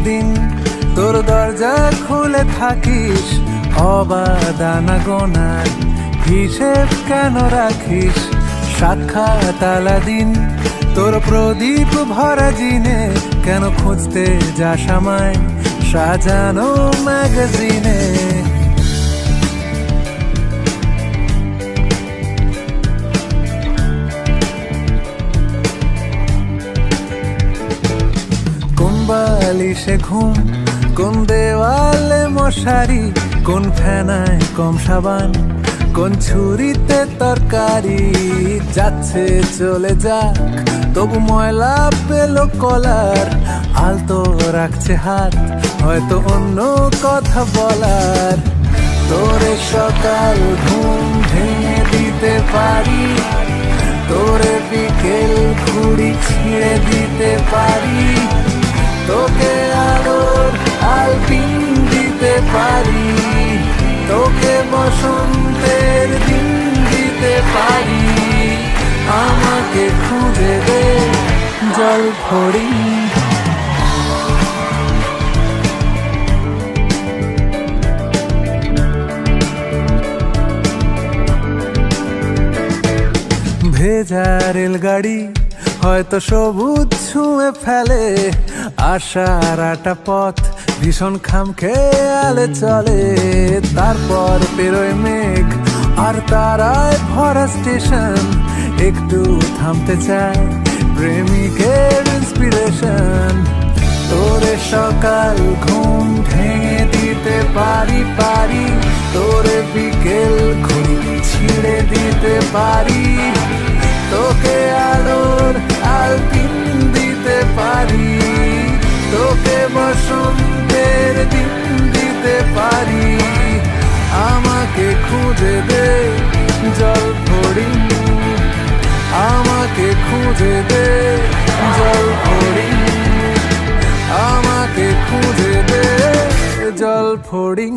দিন তোর দরজা খুলে থাকিস অবাদানা গোনার হিসেব কেন রাখিস সাক্ষাৎ আলাদিন তোর প্রদীপ ভরা জিনে কেন খুঁজতে যাস আমায় সাজানো ম্যাগাজিনে কোন বালিশে ঘুম কোন দেওয়ালে মশারি কোন ফেনায় কম সাবান কোন ছুরিতে তরকারি যাচ্ছে চলে যাক তবু ময়লা পেল কলার আলতো রাখছে হাত হয়তো অন্য কথা বলার তোরে সকাল ঘুম ভেঙে দিতে পারি তোরে বিকেল ঘুড়ি ছিঁড়ে দিতে পারি তোকে আলোর আলপিন দিতে পারি তোকে বসন্তের দিন দিতে পারি আমাকে খুঁজে দে জল ফড়ি ভেজা রেলগাড়ি হয়তো সবুজ ছুঁয়ে ফেলে আশার আটা পথ ভীষণ খামখেয়ালে চলে তারপর পেরোয় মেঘ আর তারায় ভরা স্টেশন একটু থামতে চায় প্রেমিকের ইন্সপিরেশন তোরে সকাল ঘুম ভেঙে দিতে পারি তোরে বিকেল ঘুড়ি ছিঁড়ে দিতে পারি তোকে আলোর আলপিন দিতে পারি তোকে বসন্তের দিন দিতে পারি আমাকে খুঁজে দে জল ফড়ি আমাকে খুঁজে দে জল ফড়ি আমাকে খুঁজে দে জল ফড়ি